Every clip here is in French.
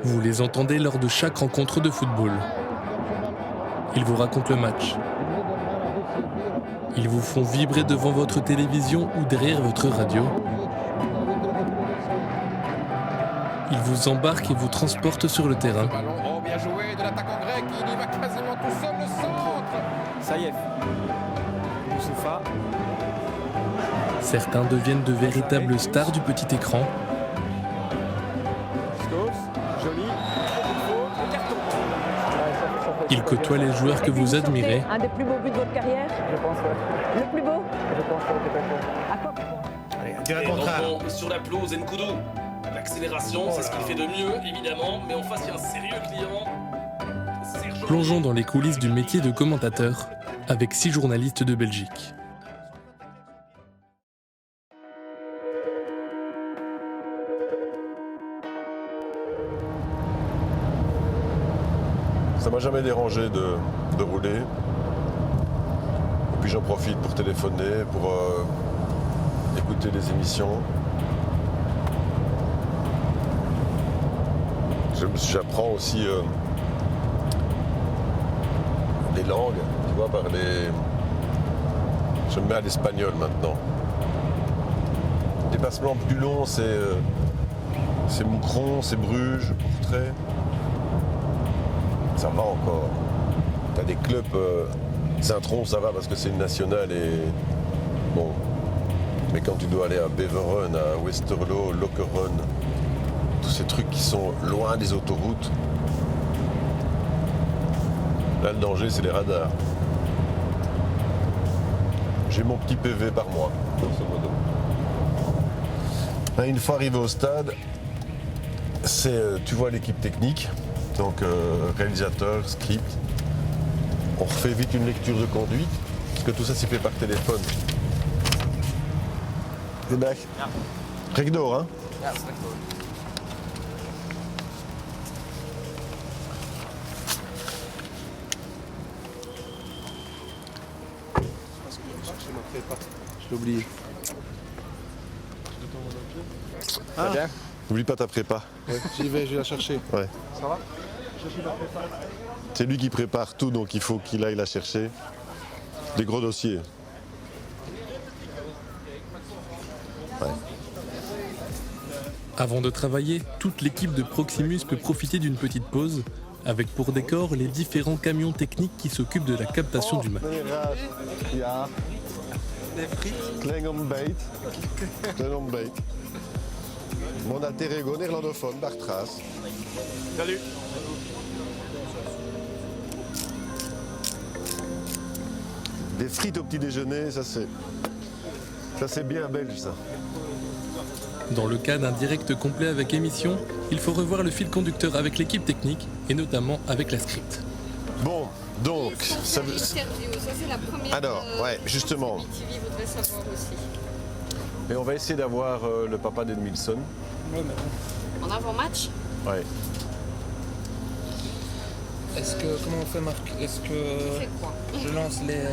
Vous les entendez lors de chaque rencontre de football. Ils vous racontent le match. Ils vous font vibrer devant votre télévision ou derrière votre radio. Ils vous embarquent et vous transportent sur le terrain. Oh, bien joué de l'attaquant grec, il y va quasiment tout seul, le centre. Saïef. Youssoufa. Certains deviennent de véritables stars du petit écran. Scholes. Joli. Le carton. Ils côtoient les joueurs que vous admirez. Un des plus beaux buts de votre carrière? Je pense, ouais. Le plus beau? Je pense, À quoi? Et rebond sur la pelouse, Nkoudou. L'accélération, c'est ce qu'il fait de mieux, évidemment, mais en face, il y a un sérieux client. Plongeons dans les coulisses du métier de commentateur avec 6 journalistes de Belgique. Ça m'a jamais dérangé de rouler. Et puis j'en profite pour téléphoner, pour écouter les émissions. J'apprends aussi des langues, tu vois, parler. Je me mets à l'espagnol maintenant. Les déplacements plus longs, c'est Moucron, c'est Bruges, Portrait. Ça va encore. T'as des clubs, Saint-Tron, ça va parce que c'est une nationale et bon. Mais quand tu dois aller à Beveren, à Westerlo, Lokeren, tous ces trucs qui sont loin des autoroutes, là le danger c'est les radars. J'ai mon petit PV par mois, grosso modo. Là, une fois arrivé au stade, tu vois l'équipe technique. Donc réalisateur, script, on refait vite une lecture de conduite, parce que tout ça c'est fait par téléphone. Goedendag. Ja. Rechtdoor, hein? Ja, slecht hoor. Je l'ai oublié. Ah. Bien. N'oublie pas ta prépa. Ouais, j'y vais, je vais la chercher. Ouais. Ça va? C'est lui qui prépare tout, donc il faut qu'il aille la chercher. Des gros dossiers. Ouais. Avant de travailler, toute l'équipe de Proximus peut profiter d'une petite pause, avec pour décor les différents camions techniques qui s'occupent de la captation du match. Ja. Des frites. Klein ontbijt. Klein ontbijt. Mon alter ego néerlandophone, Bart Raas. Salut. Des frites au petit déjeuner, ça c'est bien belge ça. Dans le cas d'un direct complet avec émission, il faut revoir le fil conducteur avec l'équipe technique et notamment avec la script. Bon, donc, ça veut... Ça c'est la première. Alors, ouais, justement. TV voudrait savoir aussi. Et on va essayer d'avoir le papa d'Edmilson. En avant-match. Ouais. Comment on fait, Marc? Est-ce que C'est quoi? je lance les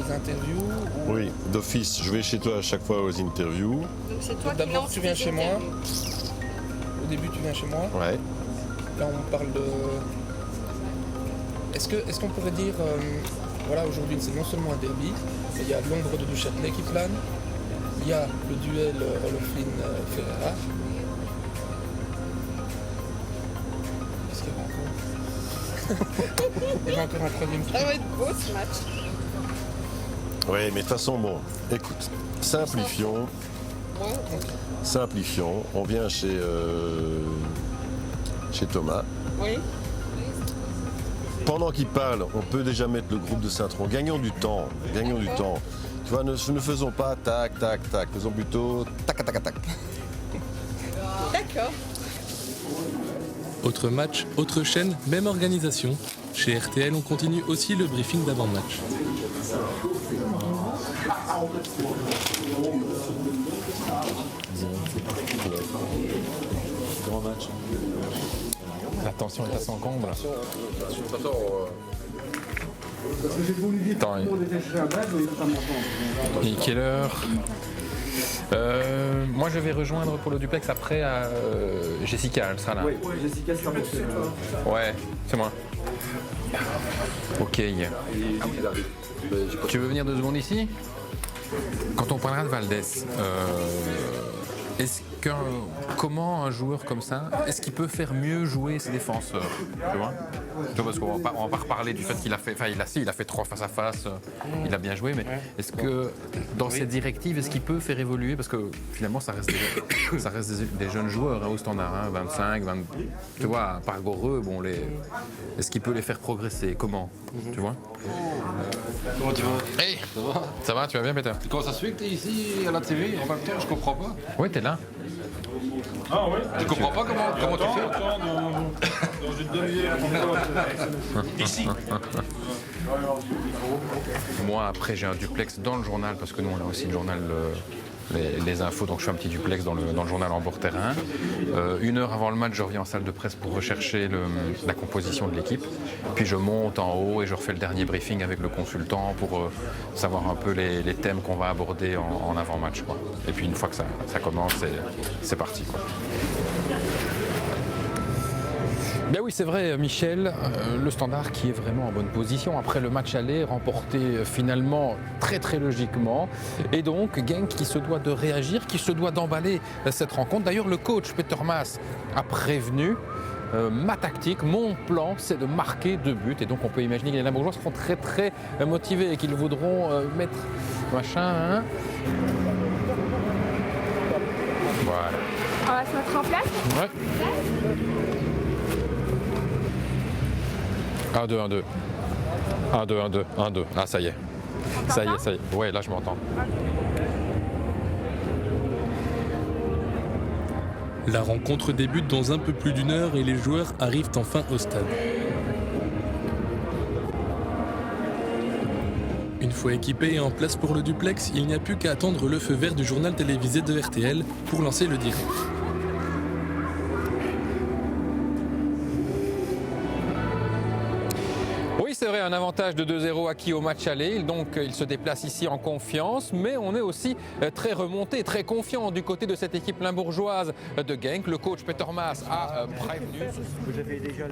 interviews ou... Oui, d'office, je vais chez toi à chaque fois aux interviews. Donc c'est toi qui D'abord, lances tu viens tes chez moi. interviews. Au début, tu viens chez moi. Ouais. Là, on parle de... Est-ce qu'on pourrait dire... voilà, aujourd'hui, c'est non seulement un derby, mais il y a l'ombre de Duchâtelet qui plane. Il y a le duel Roloflin-Ferreira. Est-ce qu'il y aura encore Il y aura encore un troisième truc. Ça va être beau ce match. Oui, mais de toute façon, bon, écoute, simplifions. Ouais. Simplifions. On vient chez Thomas. Oui. Pendant qu'il parle, on peut déjà mettre le groupe de Saint-Tron. Gagnons du temps, gagnons du temps. Tu vois, ne faisons pas tac, tac, tac. Faisons plutôt tac, tac, tac. D'accord. Autre match, autre chaîne, même organisation. Chez RTL, on continue aussi le briefing d'avant-match. Grand match. La tension est à son comble. Attends, il est quelle heure? Moi, je vais rejoindre pour le duplex après Jessica, elle sera là. Oui, Jessica sera montée. Ouais, c'est moi. Ok. Tu veux venir 2 secondes ici? Quand on parlera de Valdés, comment un joueur comme ça, est-ce qu'il peut faire mieux jouer ses défenseurs? Tu vois, parce qu'on va pas reparler du fait qu'il a fait, enfin il a fait 3 face à face, il a bien joué, mais est-ce que dans cette directive, est-ce qu'il peut faire évoluer? Parce que finalement, ça reste des jeunes joueurs au standard, 25, 20, tu vois, par Goreux, bon, est-ce qu'il peut les faire progresser? Comment? Tu vois? Comment tu vas? Hey, ça va, tu vas bien, Peter? Comment ça se fait que t'es ici à la TV en même temps? Je comprends pas. Oui, t'es là. Ah oui? Tu comprends pas comment tu fais? Dans une demi-heure, ici. Moi, après, j'ai un duplex dans le journal, parce que nous, on a aussi le journal, les infos, donc je fais un petit duplex dans le journal en bord terrain. 1 heure avant le match, je reviens en salle de presse pour rechercher la composition de l'équipe. Puis je monte en haut et je refais le dernier briefing avec le consultant pour savoir un peu les thèmes qu'on va aborder en avant-match, quoi. Et puis une fois que ça commence, c'est parti, quoi. Ben oui, c'est vrai, Michel, le Standard qui est vraiment en bonne position après le match aller, remporté finalement très très logiquement. Et donc, Genk qui se doit de réagir, qui se doit d'emballer cette rencontre. D'ailleurs, le coach Peter Maas a prévenu, ma tactique, mon plan, c'est de marquer 2 buts. Et donc, on peut imaginer que les Limbourgeois seront très très motivés et qu'ils voudront mettre machin. Voilà. On va se mettre en place? Ouais. 1, 2, 1, 2. 1, 2, 1, 2, 1, 2. Ah, ça y est. Ça y est. Ouais, là, je m'entends. La rencontre débute dans un peu plus d'1 heure et les joueurs arrivent enfin au stade. Une fois équipés et en place pour le duplex, il n'y a plus qu'à attendre le feu vert du journal télévisé de RTL pour lancer le direct. C'est vrai, un avantage de 2-0 acquis au match aller, donc il se déplace ici en confiance, mais on est aussi très remonté, très confiant du côté de cette équipe limbourgeoise de Genk. Le coach Peter Maas a prévenu. Vous avez déjà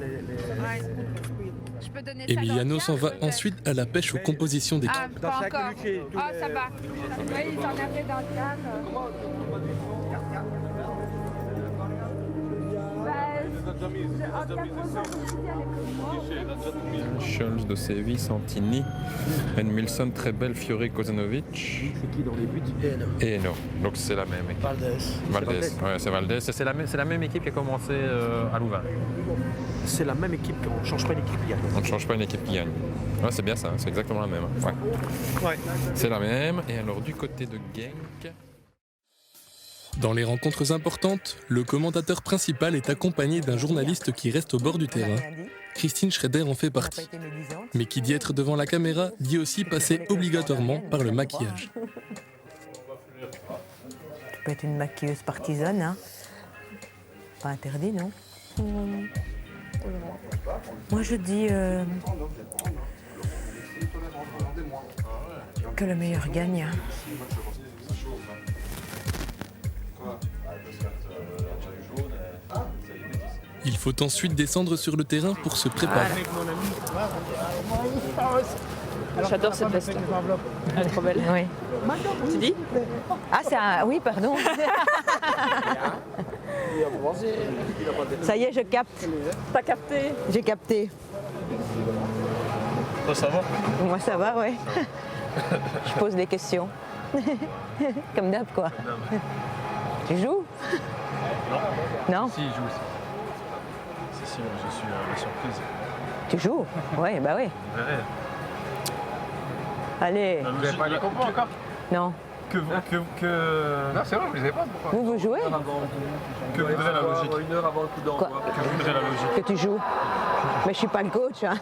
Emiliano s'en va ensuite à la pêche aux compositions d'équipe. Ah, pas encore. Ah, ça va. Oui, ils en avaient dans le cadre. Scholz, De Sevi, Santini, Enmilson, Trebel, Fiore, Kozanovic. C'est qui dans les buts? Et Eno. Donc c'est la même équipe. Valdés. Ouais, c'est Valdés. C'est la même équipe qui a commencé à Louvain. C'est la même équipe, on ne change pas une équipe qui gagne. On ne change pas une équipe qui gagne. Ouais, c'est bien ça, c'est exactement la même. Ouais. C'est la même. Et alors du côté de Genk. Dans les rencontres importantes, le commentateur principal est accompagné d'un journaliste qui reste au bord du terrain. Christine Schrader en fait partie. Mais qui dit être devant la caméra, dit aussi passer obligatoirement par le maquillage. Tu peux être une maquilleuse partisane, hein. Pas interdit, non? Moi, je dis que le meilleur gagne. Il faut ensuite descendre sur le terrain pour se préparer. J'adore cette veste. Elle est trop belle. Oui. Tu dis? Ah, c'est un... Oui, pardon. Ça y est, je capte. T'as capté? J'ai capté. Toi, ça va? Moi, ça va, ouais. Je pose des questions. Comme d'hab, quoi. Tu joues? Non. Si, je joue aussi. Si, je suis la surprise. Tu joues? Oui, bah oui. Vous verrez. Allez. Vous n'avez pas compris encore? Non. Non, c'est vrai, vous ne savez pas pourquoi. Vous jouez? Que voudrait la logique? Une heure avant le coup d'envoi. Que voudrait la logique? Que tu joues. Mais je suis pas le coach. Hein.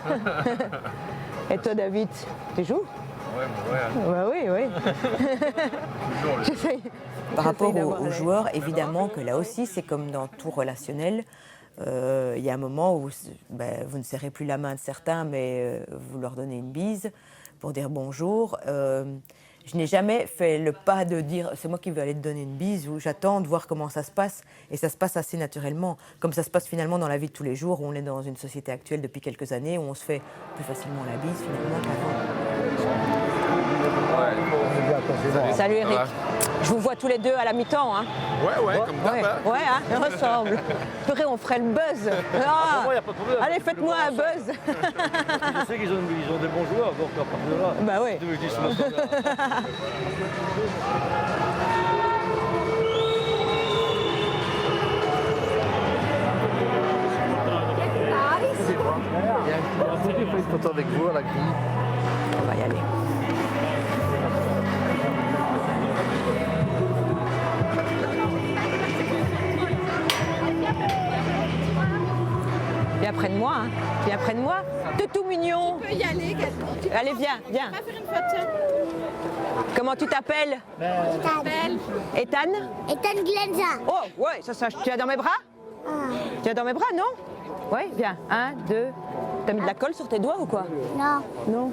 Et toi, David, tu joues? Ouais. Bah oui, oui. Par rapport aux joueurs, évidemment que là aussi, c'est comme dans tout relationnel. Il y a un moment où vous ne serrez plus la main de certains, mais vous leur donnez une bise pour dire bonjour. Je n'ai jamais fait le pas de dire c'est moi qui vais aller te donner une bise ou j'attends de voir comment ça se passe et ça se passe assez naturellement, comme ça se passe finalement dans la vie de tous les jours où on est dans une société actuelle depuis quelques années où on se fait plus facilement la bise finalement qu'avant. Salut Eric, je vous vois tous les deux à la mi-temps. Hein. Ouais, comme d'hab. Ouais, hein, on ressemble. Purée, on ferait le buzz. Ah. Moi, y a pas de problème. Allez, faites-moi un buzz. Je sais qu'ils ont des bons joueurs, donc à partir de là. Bah oui. Je dis sur le standard. Il y a un petit drapeau qui fait une photo avec vous à la grille. On va y aller. Viens près de moi, hein. Viens près de moi. T'es tout mignon. Tu peux y aller, Gatsby. Allez, viens, viens. On va faire une photo. Comment tu t'appelles? Ethan? Ethan Glenza. Oh, ouais, ça, tu as dans mes bras? Tu as dans mes bras, non? Ouais, viens. 1, 2. T'as mis de la colle sur tes doigts ou quoi? Non. Non.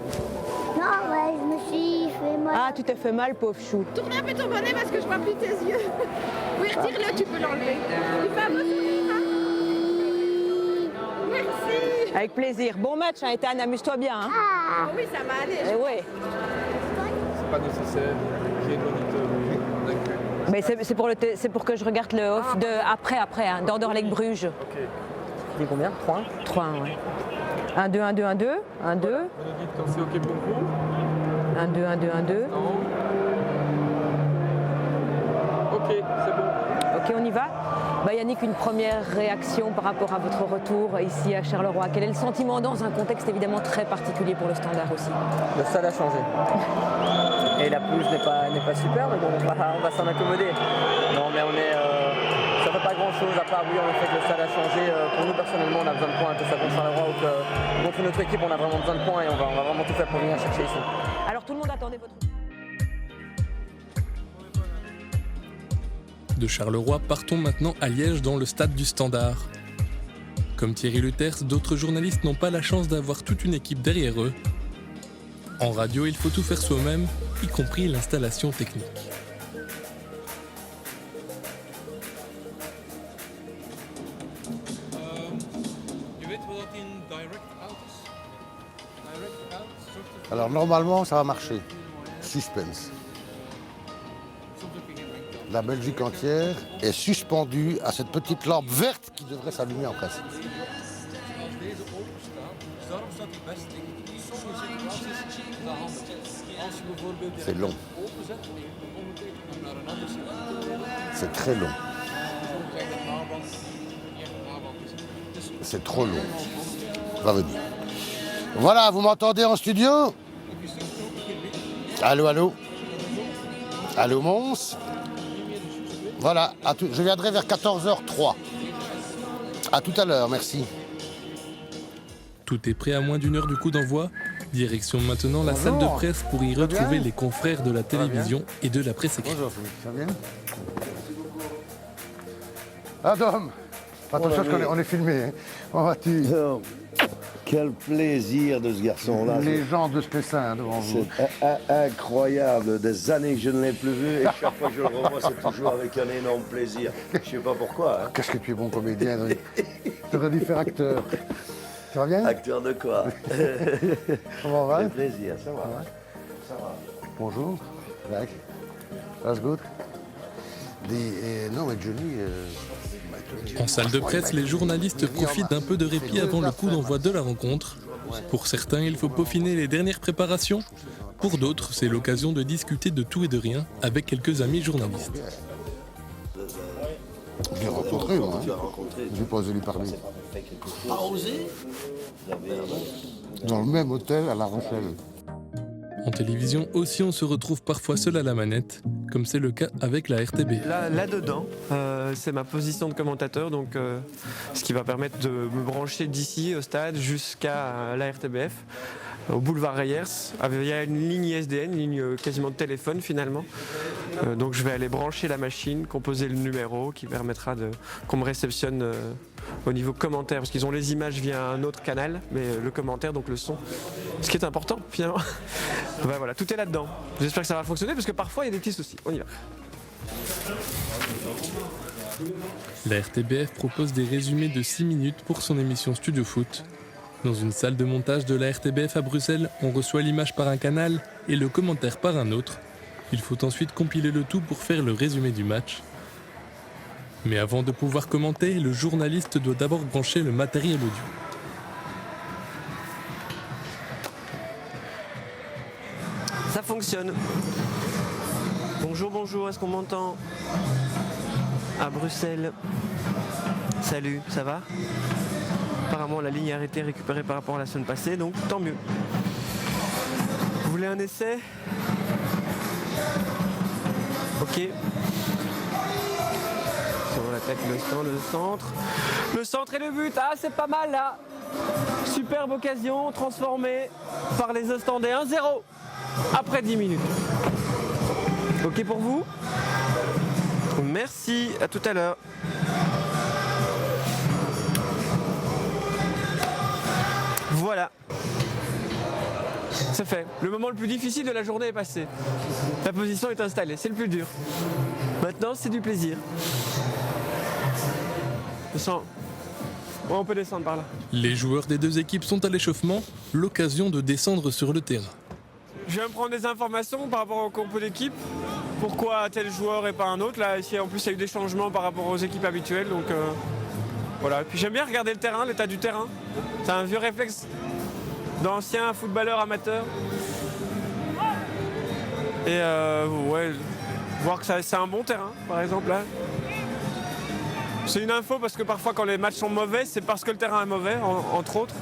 Non, ouais, je me suis fait mal. Ah, tu t'es fait mal, pauvre chou. Tourne un peu ton bonnet parce que je vois plus tes yeux. Oui, retire-le, tu peux l'enlever. Tu fais un beau sourire, hein? Merci. Avec plaisir. Bon match, hein, Ethan, amuse-toi bien. Hein. Ah oui, ça va aller. Eh ouais. C'est pas nécessaire. J'ai une moniteur. Mais c'est pour que je regarde le off de après, hein, d'Anderlecht Bruges. Ok. Tu dis combien? 3? 3, ouais. 1, 2, 1, 2, 1, 2. 1, 2. Vous nous dites quand c'est ok pour vous? 1, 2, 1, 2, 1, 2. Non. Ok, c'est bon. Ok, on y va. Bah, Yannick, une première réaction par rapport à votre retour ici à Charleroi. Quel est le sentiment dans un contexte évidemment très particulier pour le Standard aussi? Le stade a changé. Et la pelouse n'est pas super, mais bon, on va s'en accommoder. Non, mais ça fait pas grand chose à part, oui, en effet, que le stade a changé. Pour nous, personnellement, on a besoin de points, que ça contre Charleroi ou que contre notre équipe, on a vraiment besoin de points et on va vraiment tout faire pour venir chercher ici. Alors, tout le monde attendait votre... De Charleroi, partons maintenant à Liège dans le stade du Standard. Comme Thierry Luthers, d'autres journalistes n'ont pas la chance d'avoir toute une équipe derrière eux. En radio, il faut tout faire soi-même, y compris l'installation technique. Alors normalement ça va marcher. Suspense. La Belgique entière est suspendue à cette petite lampe verte qui devrait s'allumer en principe. C'est long. C'est très long. C'est trop long. Va venir. Voilà, vous m'entendez en studio? Allô, allô? Allô, Mons? Voilà, je viendrai vers 14h03. À tout à l'heure, merci. Tout est prêt à moins d'une heure du coup d'envoi. Direction maintenant la salle de presse pour y retrouver les confrères de la télévision et de la presse écrite. Bonjour, ça va bien? Adam, attention, on est filmé. Hein. Comment vas-tu? Quel plaisir de ce garçon-là. Légende de Spessin devant vous. C'est incroyable. Des années que je ne l'ai plus vu et chaque fois que je le revois, c'est toujours avec un énorme plaisir. Je ne sais pas pourquoi. Hein. Qu'est-ce que tu es bon comédien. Tu aurais dû faire acteur. Ça va bien? Acteur de quoi? Comment va? C'est plaisir, ça va. Ouais. Ça va. Bonjour. Like. That's good. Non, mais Johnny... En salle de presse, les journalistes profitent d'un peu de répit avant le coup d'envoi de la rencontre. Pour certains, il faut peaufiner les dernières préparations. Pour d'autres, c'est l'occasion de discuter de tout et de rien avec quelques amis journalistes. Bien rencontré, moi. Hein. Je n'ai pas osé lui parler. Pas osé? Dans le même hôtel à La Rochelle. En télévision aussi, on se retrouve parfois seul à la manette, comme c'est le cas avec la RTB. Là-dedans, c'est ma position de commentateur, donc ce qui va permettre de me brancher d'ici au stade jusqu'à la RTBF, au boulevard Reyers. Il y a une ligne ISDN, une ligne quasiment de téléphone finalement. Donc je vais aller brancher la machine, composer le numéro qui permettra qu'on me réceptionne au niveau commentaire, parce qu'ils ont les images via un autre canal, mais le commentaire, donc le son, ce qui est important finalement. Voilà, tout est là-dedans. J'espère que ça va fonctionner, parce que parfois il y a des petits soucis. On y va. La RTBF propose des résumés de 6 minutes pour son émission Studio Foot. Dans une salle de montage de la RTBF à Bruxelles, on reçoit l'image par un canal et le commentaire par un autre. Il faut ensuite compiler le tout pour faire le résumé du match. Mais avant de pouvoir commenter, le journaliste doit d'abord brancher le matériel audio. Ça fonctionne. Bonjour, bonjour, est-ce qu'on m'entend? À Bruxelles. Salut, ça va? Apparemment la ligne a été récupérée par rapport à la semaine passée, donc tant mieux. Vous voulez un essai? Ok. On attaque le centre. Le centre et le but. Ah, c'est pas mal là. Superbe occasion transformée par les Ostendais. 1-0 après 10 minutes. Ok pour vous? Merci, à tout à l'heure. Voilà. C'est fait. Le moment le plus difficile de la journée est passé. La position est installée, c'est le plus dur. Maintenant, c'est du plaisir. On peut descendre par là. Les joueurs des deux équipes sont à l'échauffement, l'occasion de descendre sur le terrain. Je viens me prendre des informations par rapport au compo d'équipe. Pourquoi tel joueur et pas un autre. Là, ici, en plus, il y a eu des changements par rapport aux équipes habituelles. Donc, voilà. Puis j'aime bien regarder le terrain, l'état du terrain. C'est un vieux réflexe d'anciens footballeurs amateurs. Et ouais, voir que c'est un bon terrain, par exemple. Là. C'est une info parce que parfois, quand les matchs sont mauvais, c'est parce que le terrain est mauvais, entre autres.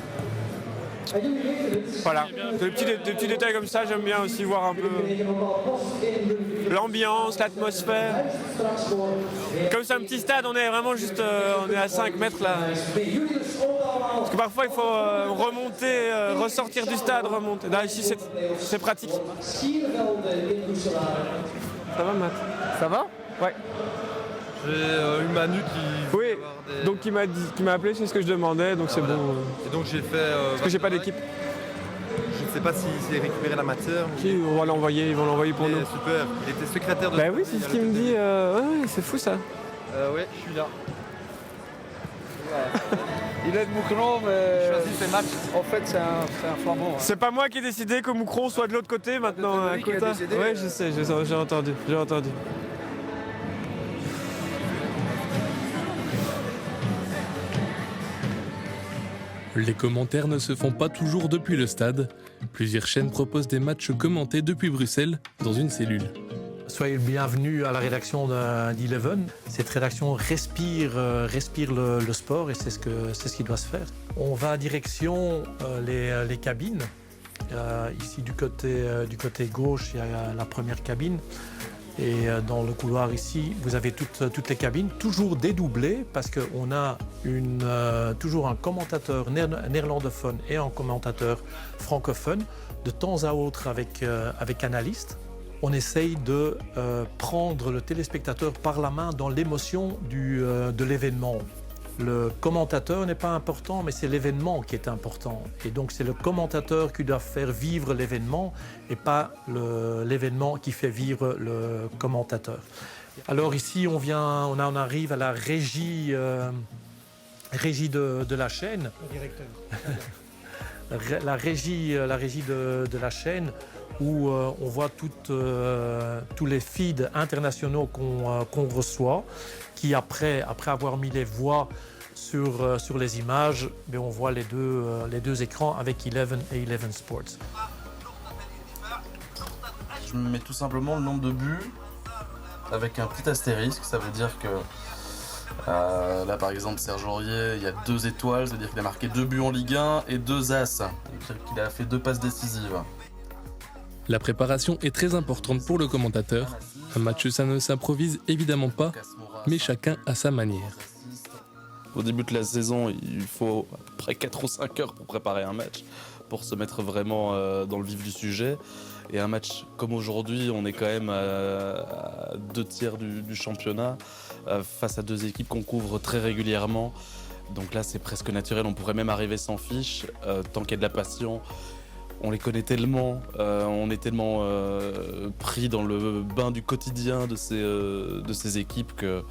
Voilà, des petits détails comme ça, j'aime bien aussi voir un peu l'ambiance, l'atmosphère. Comme c'est un petit stade, on est vraiment juste on est à 5 mètres là. Parce que parfois il faut remonter, ressortir du stade, remonter. Là ici c'est pratique. Ça va Matt? Ça va? Ouais. J'ai eu Manu qui... Oui, donc qui m'a appelé, c'est ce que je demandais, donc c'est bon. Et donc j'ai fait... Parce que j'ai pas d'équipe. Je ne sais pas s'il s'est récupéré l'amateur. Qui on va l'envoyer, ils vont l'envoyer pour nous. Super, il était secrétaire de... Bah oui, c'est ce qu'il me dit. Ouais, c'est fou ça. Ouais, je suis là. Il est de Moucron, mais il choisit ses matchs. En fait, c'est un flamand. Hein. C'est pas moi qui ai décidé que Moucron soit de l'autre côté maintenant. À côté. Ouais, je sais, j'ai entendu. Les commentaires ne se font pas toujours depuis le stade. Plusieurs chaînes proposent des matchs commentés depuis Bruxelles, dans une cellule. Soyez le bienvenu à la rédaction d'Eleven. Cette rédaction respire le sport et c'est ce qui doit se faire. On va en direction les cabines. Ici du côté gauche, il y a la première cabine. Et dans le couloir ici, vous avez toutes les cabines, toujours dédoublées parce qu'on a toujours un commentateur néerlandophone et un commentateur francophone, de temps à autre avec analystes. On essaye de prendre le téléspectateur par la main dans l'émotion de l'événement. Le commentateur n'est pas important, mais c'est l'événement qui est important. Et donc c'est le commentateur qui doit faire vivre l'événement et pas l'événement qui fait vivre le commentateur. Alors ici, on arrive à la régie de la chaîne. Directeur. la régie de la chaîne où on voit tous les feeds internationaux qu'on reçoit, qui après avoir mis les voix sur les images, on voit les deux écrans avec Eleven et Eleven Sports. Je mets tout simplement le nombre de buts avec un petit astérisque, ça veut dire que là par exemple Serge Aurier, il y a 2 étoiles, ça veut dire qu'il a marqué 2 buts en Ligue 1 et 2 as, ça veut dire qu'il a fait 2 passes décisives. La préparation est très importante pour le commentateur. Un match, ça ne s'improvise évidemment pas, mais chacun à sa manière. Au début de la saison, il faut à peu près 4 ou 5 heures pour préparer un match, pour se mettre vraiment dans le vif du sujet. Et un match comme aujourd'hui, on est quand même à 2 tiers du championnat, face à 2 équipes qu'on couvre très régulièrement. Donc là, c'est presque naturel, on pourrait même arriver sans fiche, tant qu'il y a de la passion. On les connaît tellement, on est tellement pris dans le bain du quotidien de ces équipes que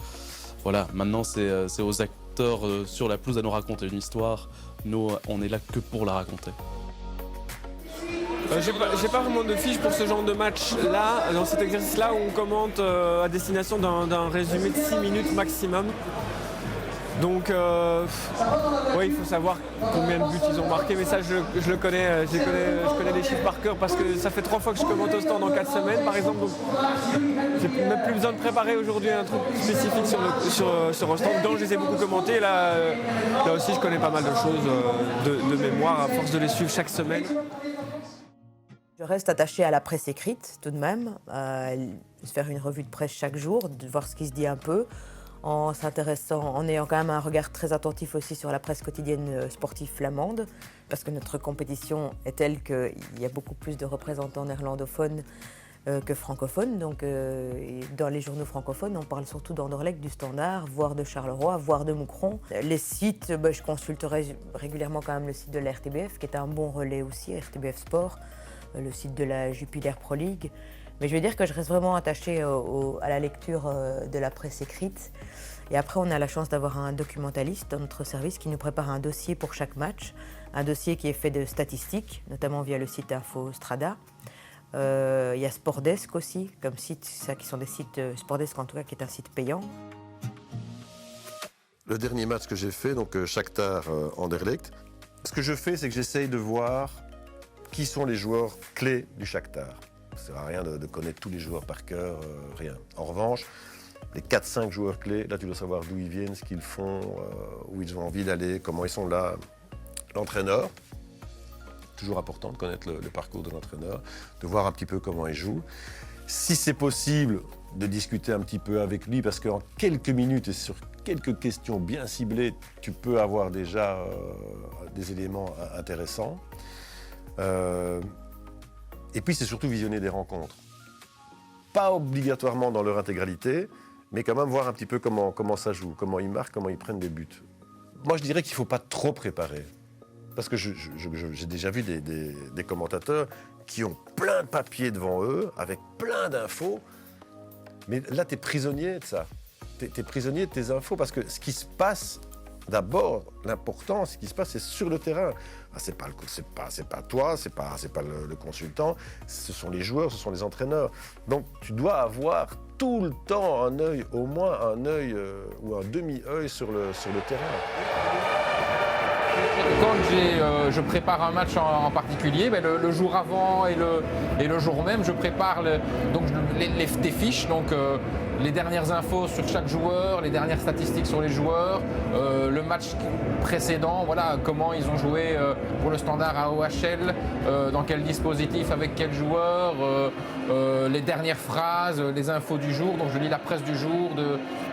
voilà, maintenant c'est aux acteurs sur la pelouse à nous raconter une histoire. Nous, on est là que pour la raconter. J'ai pas vraiment de fiche pour ce genre de match-là, dans cet exercice-là où on commente à destination d'un résumé de 6 minutes maximum. Donc, oui, il faut savoir combien de buts ils ont marqué, mais ça, je le connais, je connais les chiffres par cœur parce que ça fait 3 fois que je commente au stand en 4 semaines, par exemple. Donc, j'ai même plus besoin de préparer aujourd'hui un truc spécifique sur un stand. Donc, je les ai beaucoup commentés. Là aussi, je connais pas mal de choses de mémoire à force de les suivre chaque semaine. Je reste attachée à la presse écrite, tout de même, de faire une revue de presse chaque jour, de voir ce qui se dit un peu, en ayant quand même un regard très attentif aussi sur la presse quotidienne sportive flamande, parce que notre compétition est telle qu'il y a beaucoup plus de représentants néerlandophones que francophones. Donc, dans les journaux francophones, on parle surtout d'Anderlecht, du Standard, voire de Charleroi, voire de Moucron. Les sites, je consulterai régulièrement quand même le site de la RTBF, qui est un bon relais aussi, RTBF Sport, le site de la Jupiler Pro League. Mais je veux dire que je reste vraiment attachée à la lecture de la presse écrite. Et après, on a la chance d'avoir un documentaliste dans notre service qui nous prépare un dossier pour chaque match. Un dossier qui est fait de statistiques, notamment via le site Info Strada. Il y a Sportdesk aussi, comme site, ça qui sont des sites, Sportdesk en tout cas, qui est un site payant. Le dernier match que j'ai fait, donc Shakhtar Anderlecht, ce que je fais, c'est que j'essaye de voir qui sont les joueurs clés du Shakhtar. Ça ne sert à rien de connaître tous les joueurs par cœur, rien. En revanche, les 4-5 joueurs clés, là tu dois savoir d'où ils viennent, ce qu'ils font, où ils ont envie d'aller, comment ils sont là. L'entraîneur, toujours important de connaître le parcours de l'entraîneur, de voir un petit peu comment il joue. Si c'est possible, de discuter un petit peu avec lui, parce qu'en quelques minutes et sur quelques questions bien ciblées, tu peux avoir déjà des éléments intéressants. Et puis c'est surtout visionner des rencontres. Pas obligatoirement dans leur intégralité, mais quand même voir un petit peu comment ça joue, comment ils marquent, comment ils prennent des buts. Moi je dirais qu'il ne faut pas trop préparer. Parce que j'ai déjà vu des commentateurs qui ont plein de papiers devant eux, avec plein d'infos. Mais là, tu es prisonnier de ça. Tu es prisonnier de tes infos, parce que ce qui se passe, d'abord, l'important, ce qui se passe, c'est sur le terrain. Ah, c'est pas toi, c'est pas le consultant, ce sont les joueurs, ce sont les entraîneurs. Donc, tu dois avoir tout le temps un œil, au moins un œil ou un demi-œil sur le terrain. Quand je prépare un match en particulier, le jour avant et le jour même, je prépare des fiches, donc les dernières infos sur chaque joueur, les dernières statistiques sur les joueurs, le match précédent, voilà, comment ils ont joué pour le Standard à OHL, dans quel dispositif, avec quel joueur, les dernières phrases, les infos du jour. Donc je lis la presse du jour,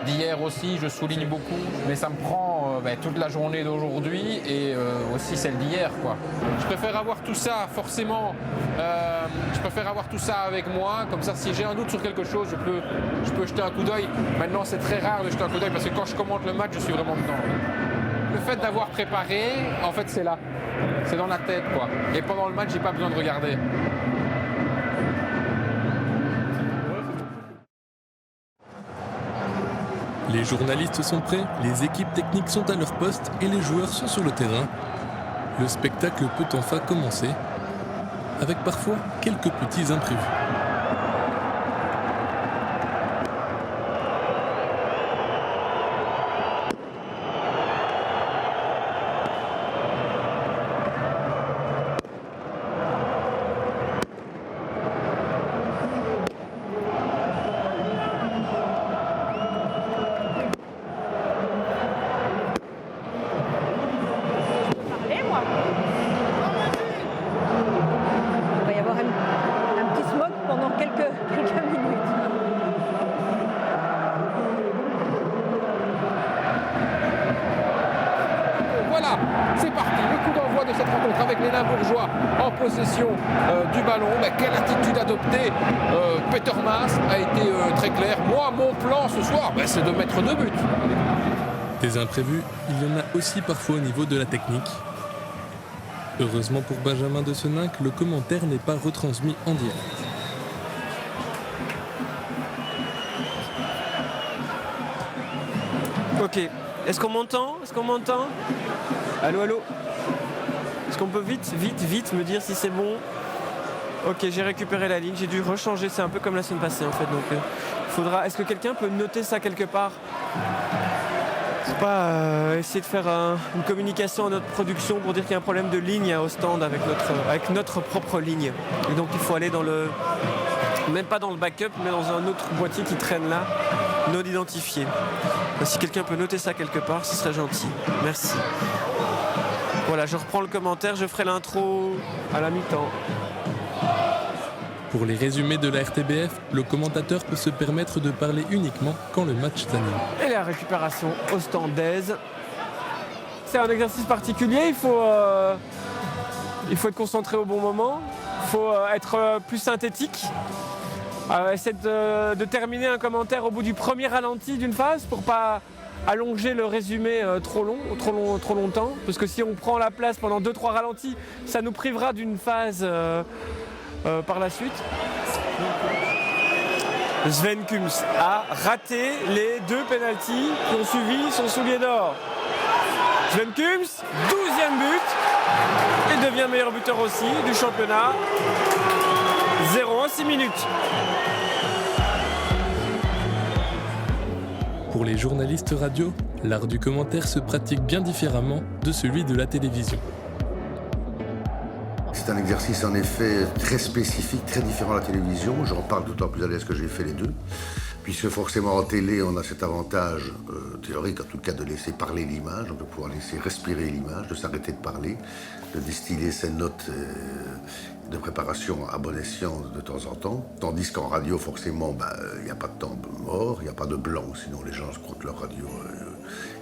d'hier aussi, je souligne beaucoup, mais ça me prend toute la journée d'aujourd'hui et aussi celle d'hier, quoi. Je préfère avoir tout ça, forcément, je préfère avoir tout ça avec moi, comme ça si j'ai un doute sur quelque chose, je peux jeter un coup d'œil. Maintenant c'est très rare de jeter un coup d'œil parce que quand je commente le match, je suis vraiment dedans. Le fait d'avoir préparé, en fait c'est là, c'est dans la tête, quoi. Et pendant le match, j'ai pas besoin de regarder. Les journalistes sont prêts, les équipes techniques sont à leur poste et les joueurs sont sur le terrain. Le spectacle peut enfin commencer, avec parfois quelques petits imprévus. choix de cette rencontre avec les Limbourgeois en possession du ballon. Quelle attitude adopter Peter Maas a été très clair. Moi, mon plan ce soir, c'est de mettre 2 buts. Des imprévus, il y en a aussi parfois au niveau de la technique. Heureusement pour Benjamin de Seninck, le commentaire n'est pas retransmis en direct. Ok, est-ce qu'on m'entend? Allô, allô? Est-ce qu'on peut vite me dire si c'est bon? Ok, j'ai récupéré la ligne, j'ai dû rechanger, c'est un peu comme la semaine passée en fait, donc faudra... Est-ce que quelqu'un peut noter ça quelque part? Faut pas essayer de faire une communication à notre production pour dire qu'il y a un problème de ligne au stand avec notre propre ligne. Et donc il faut aller dans le... Même pas dans le backup, mais dans un autre boîtier qui traîne là, non identifié. Si quelqu'un peut noter ça quelque part, ce serait gentil. Merci. Voilà, je reprends le commentaire, je ferai l'intro à la mi-temps. Pour les résumés de la RTBF, le commentateur peut se permettre de parler uniquement quand le match s'anime. Et la récupération ostendaise. C'est un exercice particulier, il faut être concentré au bon moment, il faut être plus synthétique. Essayer de terminer un commentaire au bout du premier ralenti d'une phase pour pas allonger le résumé trop longtemps. Parce que si on prend la place pendant 2-3 ralentis, ça nous privera d'une phase par la suite. Sven Kums a raté les 2 pénaltys qui ont suivi son soulier d'or. Sven Kums, 12e but, et devient meilleur buteur aussi du championnat. 0 en 6 minutes. Pour les journalistes radio, l'art du commentaire se pratique bien différemment de celui de la télévision. C'est un exercice en effet très spécifique, très différent à la télévision. J'en parle d'autant plus à l'aise que j'ai fait les deux. Puisque forcément en télé, on a cet avantage théorique en tout cas de laisser parler l'image, donc de pouvoir laisser respirer l'image, de s'arrêter de parler, de distiller ses notes de préparation à bon escient de temps en temps. Tandis qu'en radio, forcément, il n'y a pas de temps mort, il n'y a pas de blanc, sinon les gens se croient leur radio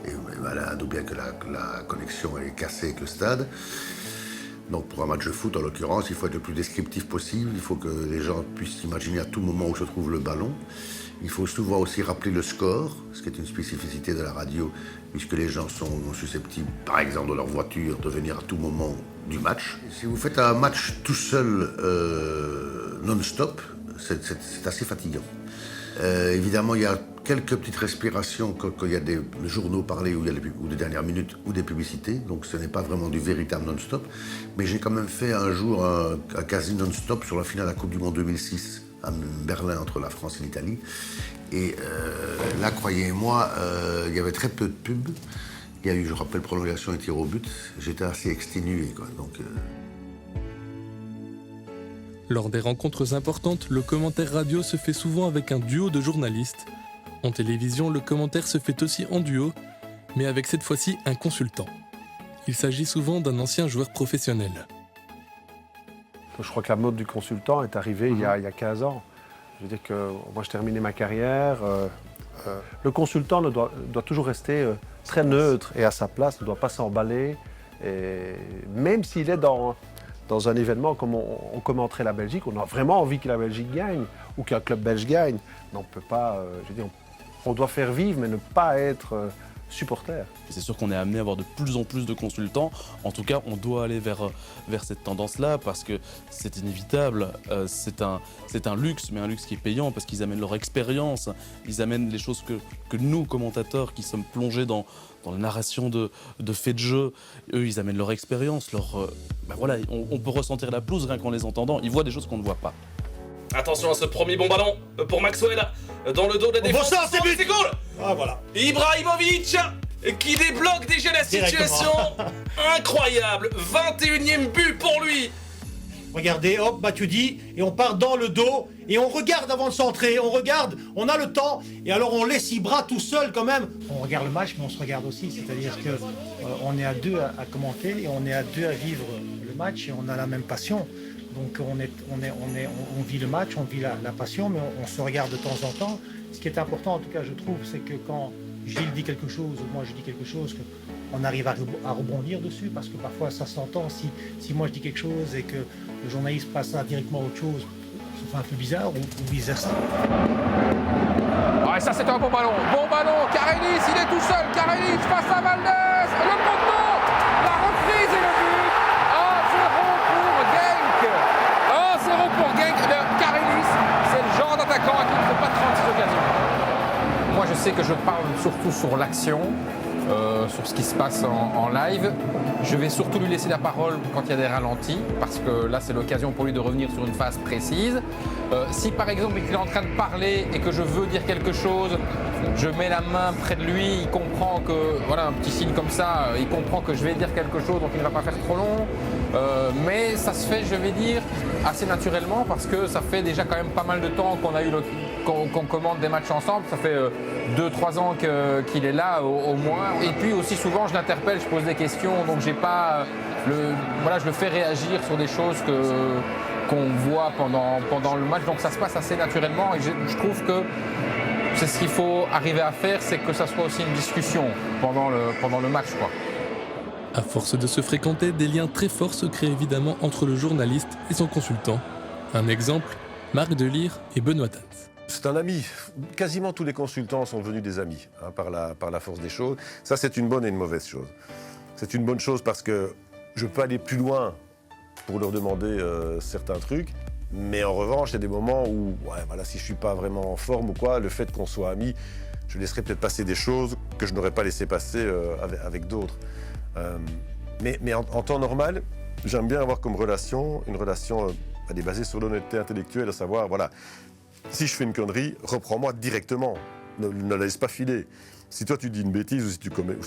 est malade ou bien que la connexion est cassée avec le stade. Donc pour un match de foot, en l'occurrence, il faut être le plus descriptif possible, il faut que les gens puissent imaginer à tout moment où se trouve le ballon. Il faut souvent aussi rappeler le score, ce qui est une spécificité de la radio, puisque les gens sont susceptibles, par exemple dans leur voiture, de venir à tout moment du match. Si vous faites un match tout seul, non-stop, c'est assez fatigant. Évidemment, il y a quelques petites respirations quand il y a des journaux parlés ou des dernières minutes ou des publicités, donc ce n'est pas vraiment du véritable non-stop. Mais j'ai quand même fait un jour un quasi non-stop sur la finale de la Coupe du Monde 2006 à Berlin entre la France et l'Italie. Et là, croyez-moi, il y avait très peu de pubs. Il y a eu, je rappelle, prolongation et tir au but. J'étais assez exténué, quoi. Donc, Lors des rencontres importantes, le commentaire radio se fait souvent avec un duo de journalistes. En télévision, le commentaire se fait aussi en duo, mais avec cette fois-ci un consultant. Il s'agit souvent d'un ancien joueur professionnel. Je crois que la mode du consultant est arrivée il y a 15 ans. Je veux dire que moi, je terminais ma carrière. Le consultant doit toujours rester très neutre et à sa place, ne doit pas s'emballer. Et même s'il est dans un événement comme on commenterait la Belgique, on a vraiment envie que la Belgique gagne ou qu'un club belge gagne. Mais on ne peut pas, je veux dire, on doit faire vivre mais ne pas être supporter. C'est sûr qu'on est amené à avoir de plus en plus de consultants. En tout cas, on doit aller vers cette tendance-là parce que c'est inévitable. C'est un luxe, mais un luxe qui est payant parce qu'ils amènent leur expérience. Ils amènent les choses que nous, commentateurs, qui sommes plongés dans la narration de faits de jeu, eux, ils amènent leur expérience. Voilà, on peut ressentir la pelouse rien qu'en les entendant. Ils voient des choses qu'on ne voit pas. Attention à ce premier bon ballon pour Maxwell dans le dos de la défense. C'est goal. Ah voilà. Ibrahimovic qui débloque déjà la situation. Incroyable. 21e but pour lui. Regardez, hop, Matuidi, et on part dans le dos, et on regarde avant de centrer, on regarde, on a le temps, et alors on laisse Ibra tout seul quand même. On regarde le match, mais on se regarde aussi, c'est-à-dire que on est à deux à commenter, et on est à deux à vivre le match, et on a la même passion. Donc on vit le match, on vit la passion, mais on se regarde de temps en temps. Ce qui est important, en tout cas, je trouve, c'est que quand Gilles dit quelque chose, ou moi je dis quelque chose, qu'on arrive à rebondir dessus, parce que parfois ça s'entend. Si moi je dis quelque chose et que le journaliste passe ça directement à autre chose, ça fait un peu bizarre, ou vice-versa. Ah, et ça, c'est un bon ballon. Bon ballon. Karelis, il est tout seul. Karelis face à Valdez. Le poteau. La reprise et le but. 1-0 pour Genk. 1-0 pour Genk. Karelis, c'est le genre d'attaquant à qui il ne faut pas 36 occasions. Moi, je sais que je parle surtout sur l'action, sur ce qui se passe en live. Je vais surtout lui laisser la parole quand il y a des ralentis, parce que là, c'est l'occasion pour lui de revenir sur une phase précise. Si par exemple il est en train de parler et que je veux dire quelque chose, je mets la main près de lui, il comprend que, voilà, un petit signe comme ça, il comprend que je vais dire quelque chose, donc il ne va pas faire trop long. Mais ça se fait, je vais dire, assez naturellement, parce que ça fait déjà quand même pas mal de temps qu'on commande des matchs ensemble. Ça fait 2-3 ans qu'il est là au moins. Et puis aussi souvent je l'interpelle, je pose des questions, donc j'ai pas je le fais réagir sur des choses qu'on voit pendant le match. Donc ça se passe assez naturellement et je trouve que c'est ce qu'il faut arriver à faire, c'est que ça soit aussi une discussion pendant le match, quoi. À force de se fréquenter, des liens très forts se créent évidemment entre le journaliste et son consultant. Un exemple, Marc Delire et Benoît Tans. C'est un ami. Quasiment tous les consultants sont devenus des amis, par la force des choses. Ça, c'est une bonne et une mauvaise chose. C'est une bonne chose parce que je peux aller plus loin pour leur demander certains trucs. Mais en revanche, il y a des moments où, si je ne suis pas vraiment en forme ou quoi, le fait qu'on soit amis, je laisserai peut-être passer des choses que je n'aurais pas laissé passer avec d'autres. Mais en temps normal, j'aime bien avoir comme relation, une relation basée sur l'honnêteté intellectuelle, à savoir, si je fais une connerie, reprends-moi directement, ne la laisse pas filer. Si toi tu dis une bêtise ou si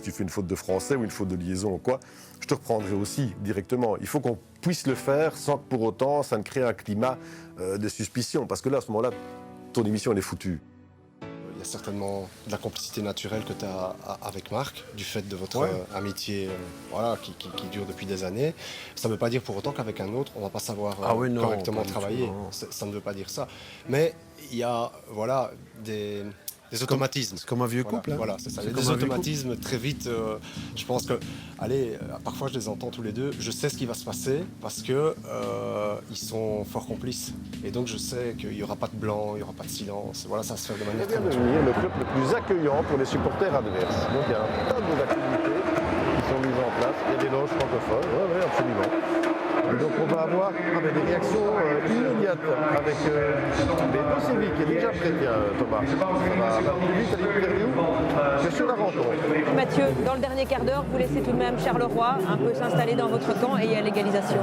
tu fais une faute de français ou une faute de liaison ou quoi, je te reprendrai aussi directement. Il faut qu'on puisse le faire sans que pour autant ça ne crée un climat de suspicion. Parce que là, à ce moment-là, ton émission elle est foutue. Il y a certainement de la complicité naturelle que tu as avec Marc, du fait de votre amitié qui dure depuis des années. Ça ne veut pas dire pour autant qu'avec un autre, on ne va pas savoir correctement travailler. Ça ne veut pas dire ça. Mais il y a des automatismes. C'est comme un vieux couple. Voilà, c'est ça. Il y a des automatismes très vite. Je pense que, parfois je les entends tous les deux. Je sais ce qui va se passer parce que ils sont fort complices. Et donc je sais qu'il n'y aura pas de blanc, il n'y aura pas de silence. Voilà, ça va se faire de manière très naturelle. Devenir le club le plus accueillant pour les supporters adverses. Donc il y a un tas d'activités qui sont mises en place. Il y a des loges francophones. Oui, absolument. Et donc on va avoir des réactions immédiates avec des dossiers qui est déjà prêt, Thomas. Ça va plus vite à l'interview que sur la rencontre. Mathieu, dans le dernier quart d'heure, vous laissez tout de même Charleroi un peu s'installer dans votre camp et il y a l'égalisation.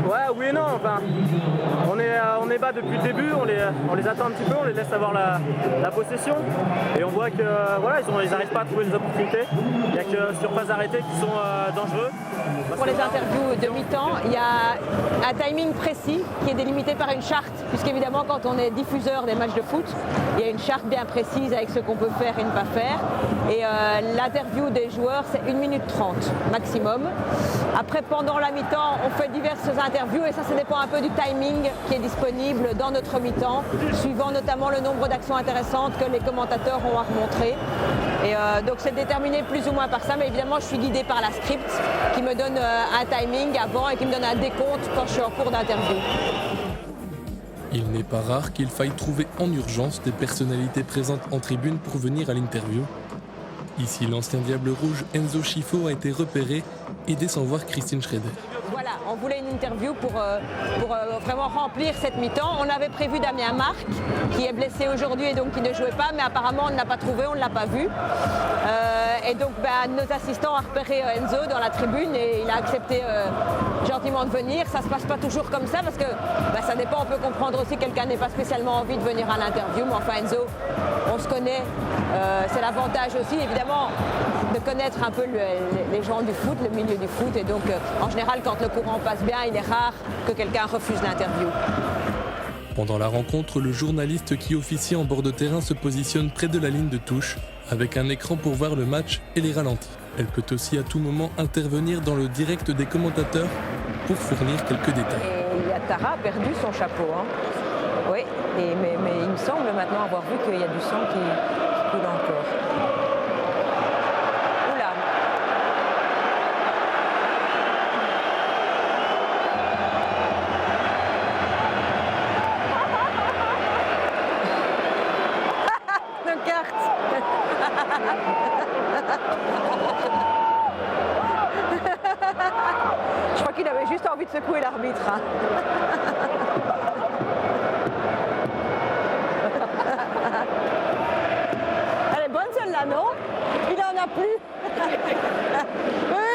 Ouais, oui et non. Enfin, on est bas depuis le début, on les attend un petit peu, on les laisse avoir la possession. Et on voit que ils n'arrivent pas à trouver les opportunités. Il n'y a que sur phase arrêtée qui sont dangereux. Pour les interviews de mi-temps, il y a un timing précis qui est délimité par une charte, puisqu'évidemment quand on est diffuseur des matchs de foot, il y a une charte bien précise avec ce qu'on peut faire et ne pas faire. Et l'interview des joueurs, c'est 1 minute 30 maximum. Après, pendant la mi-temps, on fait diverses interviews et ça dépend un peu du timing qui est disponible dans notre mi-temps, suivant notamment le nombre d'actions intéressantes que les commentateurs ont à remontrer. Et donc c'est déterminé plus ou moins par ça, mais évidemment je suis guidée par la script qui me donne un timing avant et qui me donne un décompte quand je suis en cours d'interview. Il n'est pas rare qu'il faille trouver en urgence des personnalités présentes en tribune pour venir à l'interview. Ici, l'ancien Diable Rouge Enzo Schifo a été repéré et descend voir Christine Schraeder. Voilà, on voulait une interview pour vraiment remplir cette mi-temps. On avait prévu Damien Marc, qui est blessé aujourd'hui et donc qui ne jouait pas, mais apparemment on ne l'a pas trouvé, on ne l'a pas vu. Et donc nos assistants ont repéré Enzo dans la tribune et il a accepté gentiment de venir. Ça ne se passe pas toujours comme ça parce que ça dépend, on peut comprendre aussi que quelqu'un n'ait pas spécialement envie de venir à l'interview, mais enfin Enzo, on se connaît, c'est l'avantage aussi évidemment de connaître un peu les gens du foot, le milieu du foot, et donc en général quand le courant passe bien, il est rare que quelqu'un refuse l'interview. Pendant la rencontre, le journaliste qui officie en bord de terrain se positionne près de la ligne de touche, avec un écran pour voir le match et les ralentis. Elle peut aussi à tout moment intervenir dans le direct des commentateurs pour fournir quelques détails. Et Yattara a perdu son chapeau. Oui, mais il me semble maintenant avoir vu qu'il y a du sang qui recule encore. Oula. Nos cartes. Je crois qu'il avait juste envie de secouer l'arbitre. Hein. Elle est bonne celle-là, non? Il en a plus. Oui.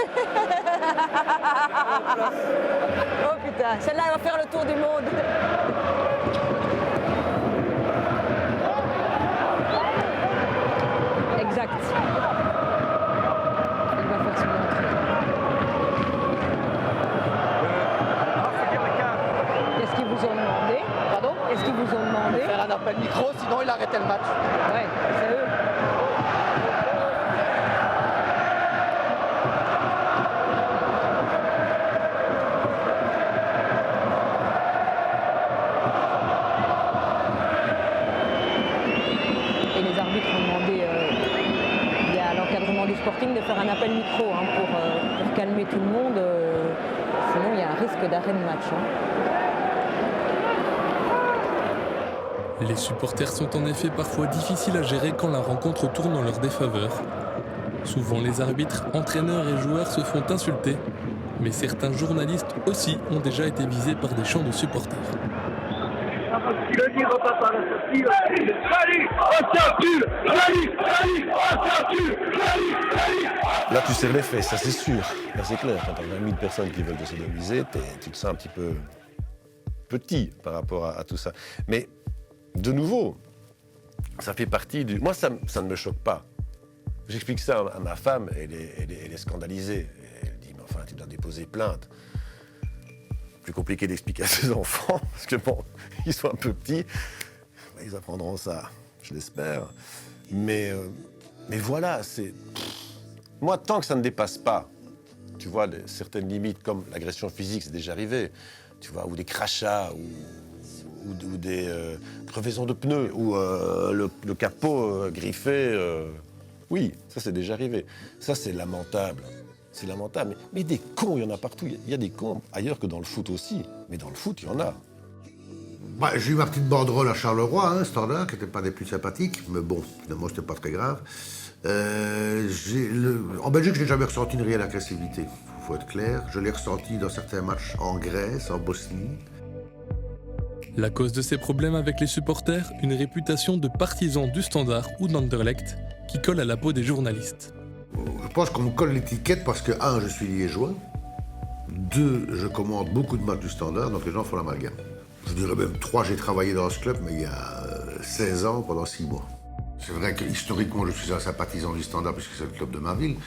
Oh putain, celle-là elle va faire le tour du monde. Exact. Il va faire son entrée. Qu'est-ce qu'ils vous ont demandé? Pardon? Qu'est-ce qu'ils vous ont demandé? Faire un appel micro, sinon il arrêtait le match. Ouais, c'est eux. Et les arbitres ont demandé, il y a l'encadrement du Sporting de faire un appel micro hein, pour calmer tout le monde. Sinon, il y a un risque d'arrêt de match. Hein. Les supporters sont en effet parfois difficiles à gérer quand la rencontre tourne en leur défaveur. Souvent, les arbitres, entraîneurs et joueurs se font insulter, mais certains journalistes aussi ont déjà été visés par des chants de supporters. Là, tu serres les fesses, ça c'est sûr. Là, c'est clair. Quand tu as 20 000 personnes qui veulent te sodomiser, tu te sens un petit peu petit par rapport à tout ça. Mais de nouveau, ça fait partie du... Moi, ça ne me choque pas. J'explique ça à ma femme, elle est scandalisée. Elle dit, mais enfin, tu dois déposer plainte. Plus compliqué d'expliquer à ses enfants, parce que bon, ils sont un peu petits. Ils apprendront ça, je l'espère. Mais voilà, c'est... Moi, tant que ça ne dépasse pas, tu vois, certaines limites, comme l'agression physique, c'est déjà arrivé, tu vois, ou des crachats, ou des crevaisons de pneus, ou le capot griffé. Oui, ça c'est déjà arrivé. Ça c'est lamentable. C'est lamentable. Mais des cons, il y en a partout. Il y a des cons ailleurs que dans le foot aussi. Mais dans le foot, il y en a. Bah, j'ai eu ma petite banderole à Charleroi, hein, Standard, qui n'était pas des plus sympathiques. Mais bon, finalement, c'était pas très grave. En Belgique, je n'ai jamais ressenti une réelle agressivité. Il faut être clair. Je l'ai ressenti dans certains matchs en Grèce, en Bosnie. La cause de ces problèmes avec les supporters, une réputation de partisan du Standard ou d'Anderlecht qui colle à la peau des journalistes. Je pense qu'on me colle l'étiquette parce que, 1, je suis liégeois, 2, je commande beaucoup de matchs du Standard, donc les gens font l'amalgame. Je dirais même 3, j'ai travaillé dans ce club, mais il y a 16 ans, pendant 6 mois. C'est vrai que historiquement, je suis un sympathisant du Standard puisque c'est le club de ma ville,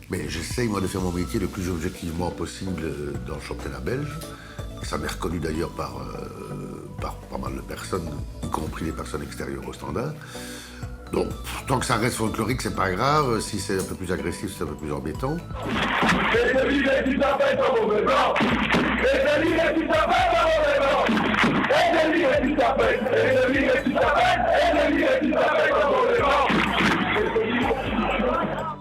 mais j'essaye, moi, de faire mon métier le plus objectivement possible dans le championnat belge. Et ça m'est reconnu d'ailleurs par pas mal de personnes, y compris les personnes extérieures au Standard. Donc, tant que ça reste folklorique, c'est pas grave. Si c'est un peu plus agressif, c'est un peu plus embêtant.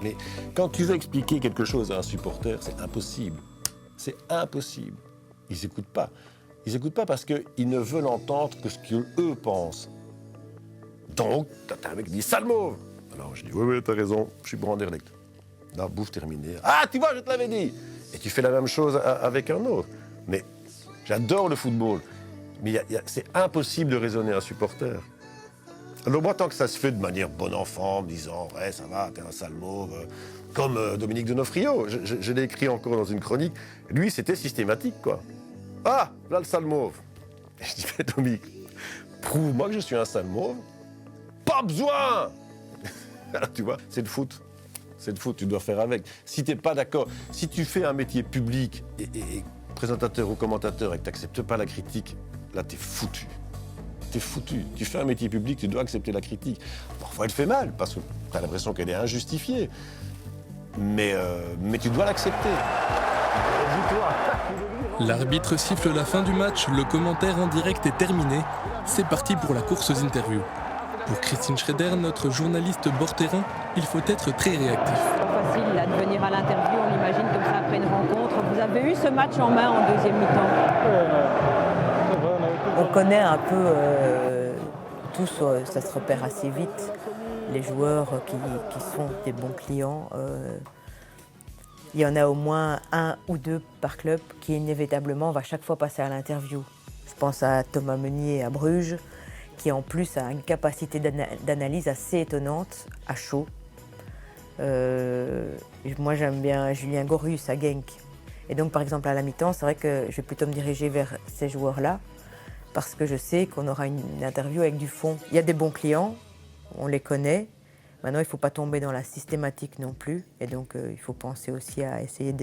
Mais quand tu veux expliquer quelque chose à un supporter, c'est impossible. C'est impossible. Ils n'écoutent pas. Ils n'écoutent pas parce qu'ils ne veulent entendre que ce qu'eux pensent. Donc, t'as un mec qui dit « sale mauve !» Alors je dis « oui, t'as raison, je suis pour Anderlecht. » Là, bouffe, terminé. « Ah, tu vois, je te l'avais dit !» Et tu fais la même chose avec un autre. Mais j'adore le football. Mais c'est impossible de raisonner un supporter. Alors moi, tant que ça se fait de manière bon enfant, en me disant « ouais, ça va, t'es un sale mauve », comme Dominique Donofrio, je l'ai écrit encore dans une chronique, lui, c'était systématique, quoi. « Ah, là, le sale mauve !» Et je dis « mais Dominique, prouve-moi que je suis un sale mauve. » Pas besoin. Alors, tu vois, c'est le foot. C'est le foot, tu dois faire avec. Si tu n'es pas d'accord, si tu fais un métier public et présentateur ou commentateur et que tu n'acceptes pas la critique, là, tu es foutu. Tu es foutu. Tu fais un métier public, tu dois accepter la critique. Parfois, elle fait mal, parce que tu as l'impression qu'elle est injustifiée. Mais tu dois l'accepter. L'arbitre siffle la fin du match, le commentaire en direct est terminé. C'est parti pour la course aux interviews. Pour Christine Schrader, notre journaliste bord-terrain, il faut être très réactif. C'est pas facile là, de venir à l'interview, on l'imagine comme ça après une rencontre. Vous avez eu ce match en main en deuxième mi-temps? On connaît un peu tous, ça se repère assez vite, les joueurs qui sont des bons clients. Il y en a au moins 1 ou 2 par club qui inévitablement va chaque fois passer à l'interview. Je pense à Thomas Meunier à Bruges, qui en plus a une capacité d'analyse assez étonnante, à chaud. Moi j'aime bien Julien Gorus à Genk. Et donc par exemple à la mi-temps, c'est vrai que je vais plutôt me diriger vers ces joueurs-là, parce que je sais qu'on aura une interview avec du fond. Il y a des bons clients, on les connaît. Maintenant, il ne faut pas tomber dans la systématique non plus. Et donc, il faut penser aussi à essayer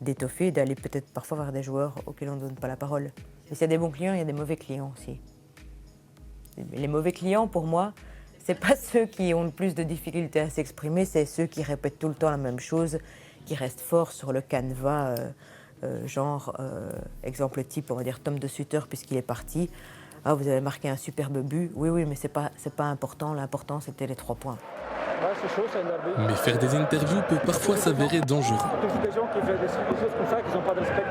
d'étoffer, d'aller peut-être parfois vers des joueurs auxquels on ne donne pas la parole. Mais s'il y a des bons clients, il y a des mauvais clients aussi. Les mauvais clients, pour moi, ce n'est pas ceux qui ont le plus de difficultés à s'exprimer, c'est ceux qui répètent tout le temps la même chose, qui restent forts sur le canevas. Exemple type, on va dire Tom de Sutter, puisqu'il est parti. Ah, vous avez marqué un superbe but. Oui, mais c'est pas important. L'important, c'était les 3 points. Mais faire des interviews peut parfois s'avérer dangereux. Des gens qui font des choses comme ça, qui n'ont pas de respect.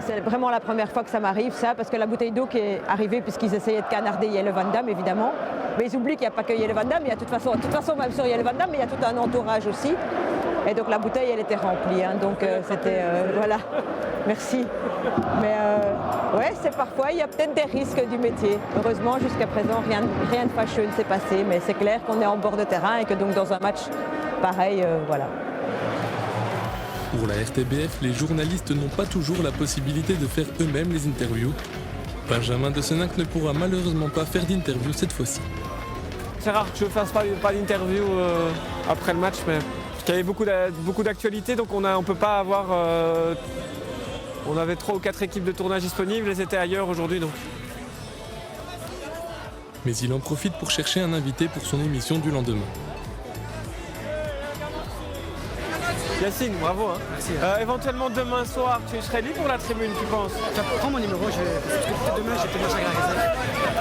C'est vraiment la première fois que ça m'arrive, ça, parce que la bouteille d'eau qui est arrivée, puisqu'ils essayaient de canarder Jelle Van Damme, évidemment. Mais ils oublient qu'il n'y a pas que Jelle Van Damme, il y a de toute façon, même sur Jelle Van Damme, mais il y a tout un entourage aussi. Et donc la bouteille, elle était remplie, hein, donc c'était... voilà, merci. Mais ouais, c'est parfois, il y a peut-être des risques du métier. Heureusement, jusqu'à présent, rien de fâcheux ne s'est passé, mais c'est clair qu'on est en bord de terrain et que donc dans un match pareil, voilà. Pour la RTBF, les journalistes n'ont pas toujours la possibilité de faire eux-mêmes les interviews. Benjamin de Seninck ne pourra malheureusement pas faire d'interview cette fois-ci. C'est rare que je ne fasse pas d'interview après le match, mais parce qu'il y avait beaucoup d'actualités, donc on ne peut pas avoir... on avait 3 ou 4 équipes de tournage disponibles, elles étaient ailleurs aujourd'hui, donc. Mais il en profite pour chercher un invité pour son émission du lendemain. Yacine, bravo. Hein. Merci. Éventuellement demain soir, tu serais libre pour la tribune, tu penses? Prends mon numéro, parce que demain j'ai peut-être à la réserve.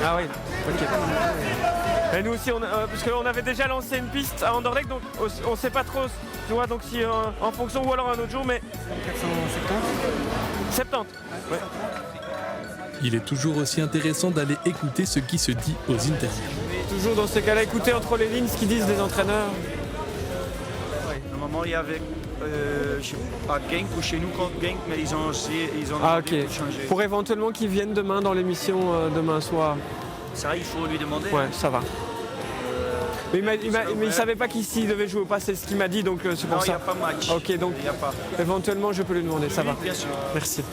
Ah oui, ok. Et nous aussi, parce qu'on avait déjà lancé une piste à Anderlecht, donc on ne sait pas trop, tu vois, donc si en fonction ou alors un autre jour, mais... 470 70, ouais. Il est toujours aussi intéressant d'aller écouter ce qui se dit aux interviews. Toujours dans ces cas-là, écouter entre les lignes ce qu'ils disent les entraîneurs. Oui, normalement il y avait, je sais pas, Genk ou chez nous contre Genk, mais ils ont ok. changé. Pour éventuellement qu'ils viennent demain dans l'émission demain soir. C'est vrai, il faut lui demander. Ouais, ça va. Mais il ne savait pas s'il devait jouer ou pas, c'est ce qu'il m'a dit, donc c'est pour ça. Non, il n'y a pas de match. Ok, donc a pas. Éventuellement je peux lui demander, ça va. Bien sûr. Merci.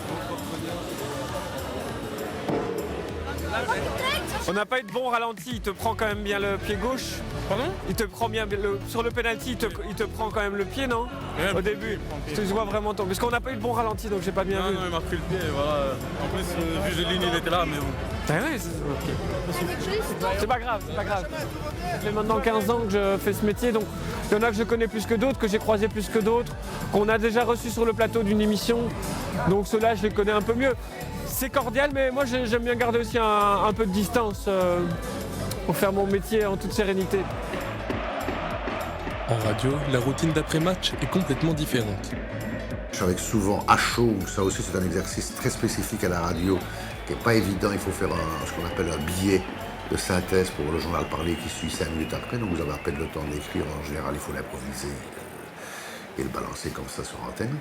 On n'a pas eu de bon ralenti, il te prend quand même bien le pied gauche. Pardon? Il te prend bien sur le penalty, il te prend quand même le pied, non? Ouais, au début. Tu vois vraiment ton. Parce qu'on n'a pas eu de bon ralenti, donc j'ai pas bien vu. Non, il m'a pris le pied, voilà. En plus, vu de ligne, il était là, mais bon. Ah ouais, c'est pas grave, c'est pas grave. Ça fait maintenant 15 ans que je fais ce métier, donc il y en a que je connais plus que d'autres, que j'ai croisé plus que d'autres, qu'on a déjà reçus sur le plateau d'une émission. Donc ceux-là, je les connais un peu mieux. C'est cordial, mais moi j'aime bien garder aussi un peu de distance pour faire mon métier en toute sérénité. En radio, la routine d'après-match est complètement différente. Je travaille souvent à chaud, ça aussi c'est un exercice très spécifique à la radio, qui n'est pas évident. Il faut faire ce qu'on appelle un billet de synthèse pour le journal parlé qui suit 5 minutes après, donc vous avez à peine le temps d'écrire. En général, il faut l'improviser et le balancer comme ça sur antenne.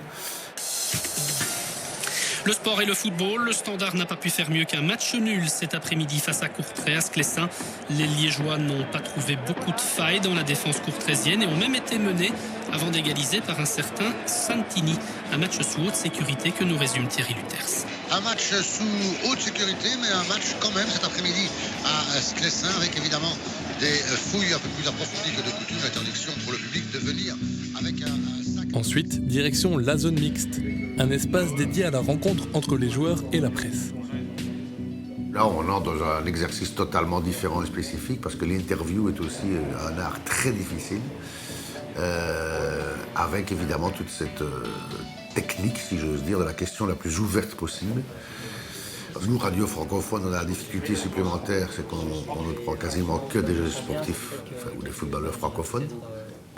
Le sport et le football, le Standard n'a pas pu faire mieux qu'un match nul cet après-midi face à Courtrai à Sclessin. Les Liégeois n'ont pas trouvé beaucoup de failles dans la défense courtraisienne et ont même été menés avant d'égaliser par un certain Santini. Un match sous haute sécurité que nous résume Thierry Luters. Un match sous haute sécurité, mais un match quand même cet après-midi à Sclessin, avec évidemment des fouilles un peu plus approfondies que de coutume, l'interdiction pour le public de venir avec un sac. Ensuite, direction la zone mixte, un espace dédié à la rencontre entre les joueurs et la presse. Là, on entre dans un exercice totalement différent et spécifique, parce que l'interview est aussi un art très difficile, avec évidemment toute cette technique, si j'ose dire, de la question la plus ouverte possible. Nous, radio francophone, on a la difficulté supplémentaire, c'est qu'on ne prend quasiment que des jeux sportifs, ou des footballeurs francophones,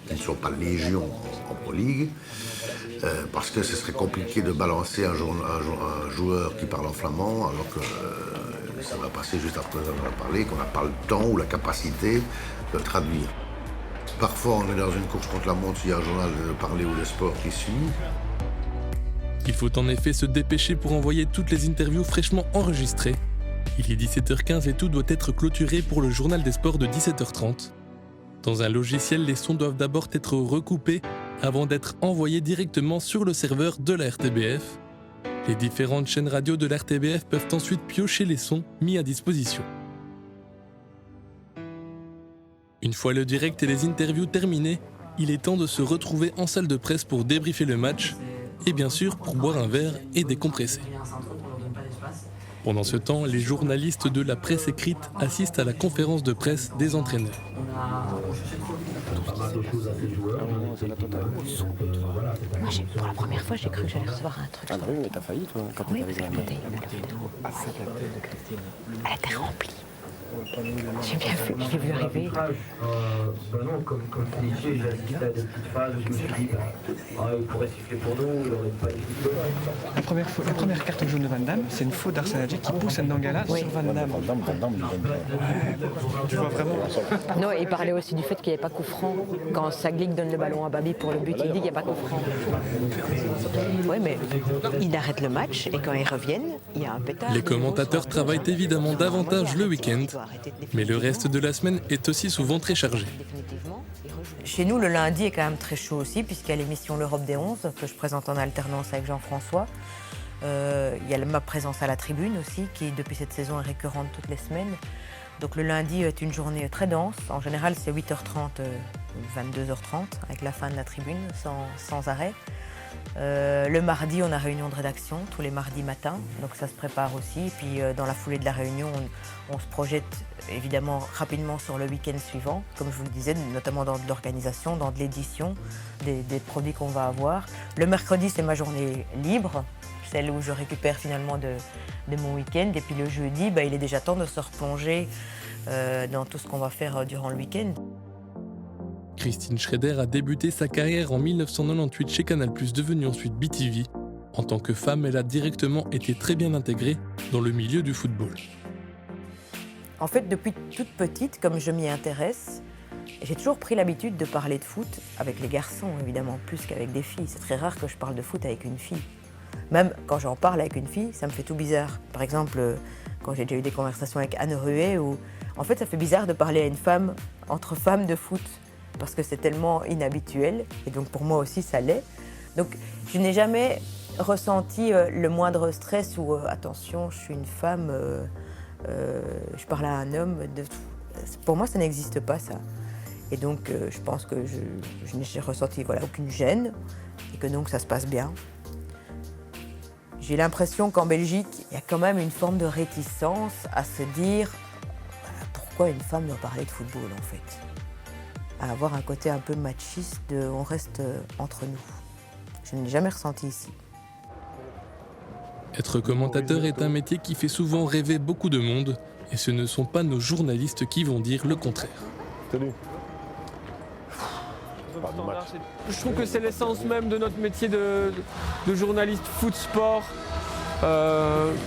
qui ne sont pas légion en Pro League, parce que ce serait compliqué de balancer un joueur qui parle en flamand, alors que ça va passer juste après qu'on a parlé, qu'on n'a pas le temps ou la capacité de le traduire. Parfois, on est dans une course contre la montre, s'il y a un journal de parler ou de sport qui suit. Il faut en effet se dépêcher pour envoyer toutes les interviews fraîchement enregistrées. Il est 17h15 et tout doit être clôturé pour le journal des sports de 17h30. Dans un logiciel, les sons doivent d'abord être recoupés avant d'être envoyés directement sur le serveur de la RTBF. Les différentes chaînes radio de la RTBF peuvent ensuite piocher les sons mis à disposition. Une fois le direct et les interviews terminés, il est temps de se retrouver en salle de presse pour débriefer le match et bien sûr pour boire un verre et décompresser. Pendant ce temps, les journalistes de la presse écrite assistent à la conférence de presse des entraîneurs. Moi, pour la première fois, j'ai cru que j'allais recevoir un truc. Ah oui, mais t'as failli, toi, quand oui, t'avais la bouteille, elle était remplie. J'ai bien vu, je l'ai vu arriver. Non, comme cliché, j'ai assisté à des petites phases où je me suis dit, il pourrait siffler pour nous, il n'aurait pas sifflé. La première carte jaune de Van Damme, c'est une faute d'Arsène Adjei qui pousse Ndangala sur Van Damme. Tu vois vraiment. Non, il parlait aussi du fait qu'il n'y avait pas coup franc. Quand Saglic donne le ballon à Babi pour le but, il dit qu'il n'y a pas coup franc. Oui, mais il arrête le match et quand ils reviennent, il y a un pétard. Les commentateurs travaillent évidemment davantage le week-end, mais le reste de la semaine est aussi souvent très chargé. Chez nous, le lundi est quand même très chaud aussi, puisqu'il y a l'émission L'Europe des 11, que je présente en alternance avec Jean-François. Il y a ma présence à la tribune aussi, qui depuis cette saison est récurrente toutes les semaines. Donc le lundi est une journée très dense. En général, c'est 8h30, 22h30, avec la fin de la tribune, sans arrêt. Le mardi, on a réunion de rédaction, tous les mardis matins, donc ça se prépare aussi. Et puis dans la foulée de la réunion, on se projette évidemment rapidement sur le week-end suivant, comme je vous le disais, notamment dans de l'organisation, dans de l'édition, des produits qu'on va avoir. Le mercredi, c'est ma journée libre, celle où je récupère finalement de mon week-end. Et puis le jeudi, il est déjà temps de se replonger dans tout ce qu'on va faire durant le week-end. Christine Schrader a débuté sa carrière en 1998 chez Canal+, devenue ensuite BTV. En tant que femme, elle a directement été très bien intégrée dans le milieu du football. En fait, depuis toute petite, comme je m'y intéresse, j'ai toujours pris l'habitude de parler de foot avec les garçons, évidemment, plus qu'avec des filles. C'est très rare que je parle de foot avec une fille. Même quand j'en parle avec une fille, ça me fait tout bizarre. Par exemple, quand j'ai déjà eu des conversations avec Anne Ruet, où en fait, ça fait bizarre de parler à une femme, entre femmes de foot, parce que c'est tellement inhabituel, et donc pour moi aussi, ça l'est. Donc, je n'ai jamais ressenti le moindre stress ou attention, je suis une femme, je parle à un homme. Pour moi, ça n'existe pas, ça. Et donc, je pense que je n'ai ressenti aucune gêne, et que donc ça se passe bien. J'ai l'impression qu'en Belgique, il y a quand même une forme de réticence à se dire pourquoi une femme doit parler de football, en fait. À avoir un côté un peu machiste de on reste entre nous. Je ne l'ai jamais ressenti ici. Être commentateur est un métier qui fait souvent rêver beaucoup de monde, et ce ne sont pas nos journalistes qui vont dire le contraire. Salut. Je trouve que c'est l'essence même de notre métier de journaliste foot-sport.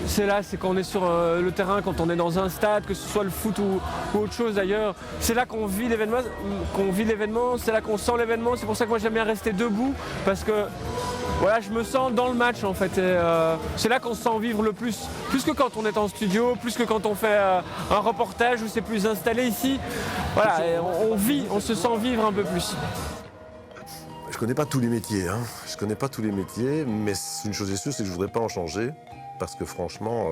C'est là, c'est quand on est sur le terrain, quand on est dans un stade, que ce soit le foot ou autre chose d'ailleurs. C'est là qu'on vit l'événement, c'est là qu'on sent l'événement. C'est pour ça que moi j'aime bien rester debout, parce que voilà, je me sens dans le match en fait. C'est là qu'on se sent vivre le plus que quand on est en studio, plus que quand on fait un reportage où c'est plus installé ici. Voilà, on vit, on se sent vivre un peu plus. Je connais pas tous les métiers, mais une chose est sûre, c'est que je voudrais pas en changer, parce que franchement,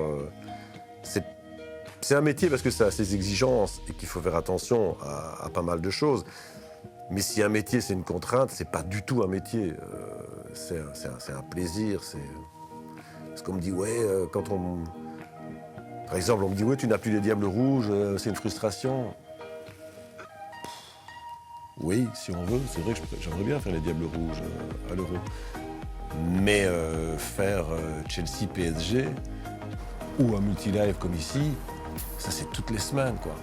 c'est un métier parce que ça a ses exigences et qu'il faut faire attention à pas mal de choses. Mais si un métier c'est une contrainte, c'est pas du tout un métier, c'est un plaisir. Parce qu'on me dit par exemple, on me dit tu n'as plus les diables rouges, c'est une frustration. Oui, si on veut, c'est vrai que j'aimerais bien faire les Diables Rouges à l'Euro. Mais faire Chelsea-PSG, ou un multi-live comme ici, ça c'est toutes les semaines, quoi.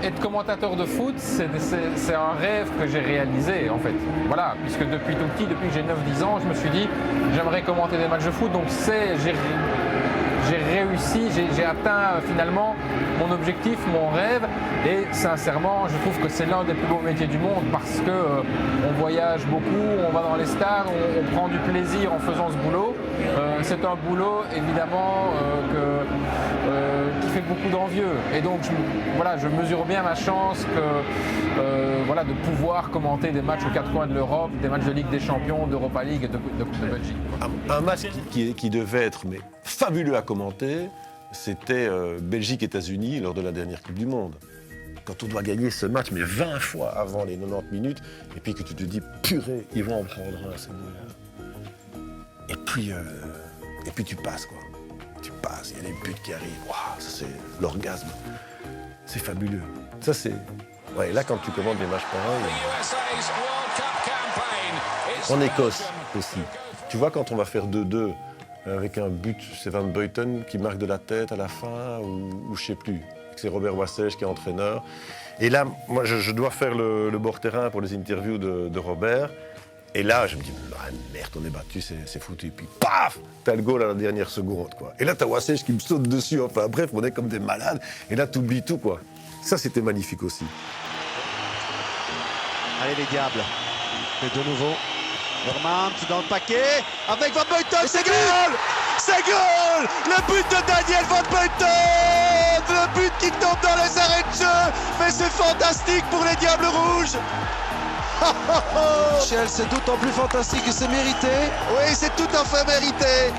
Être commentateur de foot, c'est un rêve que j'ai réalisé en fait. Voilà, puisque depuis tout petit, depuis que j'ai 9-10 ans, je me suis dit j'aimerais commenter des matchs de foot. Donc j'ai réussi, j'ai atteint finalement mon objectif, mon rêve. Et sincèrement, je trouve que c'est l'un des plus beaux métiers du monde parce que on voyage beaucoup, on va dans les stades, on prend du plaisir en faisant ce boulot. C'est un boulot évidemment qui fait beaucoup d'envieux. Et donc je mesure bien ma chance de pouvoir commenter des matchs aux quatre coins de l'Europe, des matchs de Ligue des Champions, d'Europa League et de Coupe de Belgique. Un match qui devait être fabuleux à commenter, c'était Belgique-États-Unis lors de la dernière Coupe du Monde. Quand on doit gagner ce match, mais 20 fois avant les 90 minutes, et puis que tu te dis, purée, ils vont en prendre un, ces gars-là. Et puis tu passes, quoi. Tu passes, il y a des buts qui arrivent. Waouh, ça c'est l'orgasme. C'est fabuleux. Ça c'est... Ouais, là quand tu commandes des matchs pareils... En Écosse aussi. Tu vois, quand on va faire 2-2, avec un but, c'est Van Buiten qui marque de la tête à la fin, ou je sais plus. C'est Robert Wassège qui est entraîneur. Et là, moi, je dois faire le bord-terrain pour les interviews de Robert. Et là, je me dis, merde, on est battu, c'est foutu. Et puis, paf, t'as le goal à la dernière seconde, quoi. Et là, t'as Wassège qui me saute dessus. Enfin, bref, on est comme des malades. Et là, t'oublies tout, quoi. Ça, c'était magnifique aussi. Allez, les Diables. Et de nouveau, Vermaat dans le paquet, avec Van Buiten, c'est goal! C'est goal! Le but de Daniel Van Buiten! Le but qui tombe dans les arrêts de jeu! Mais c'est fantastique pour les Diables Rouges! Michel, c'est d'autant plus fantastique que c'est mérité. Oui, c'est tout à fait mérité.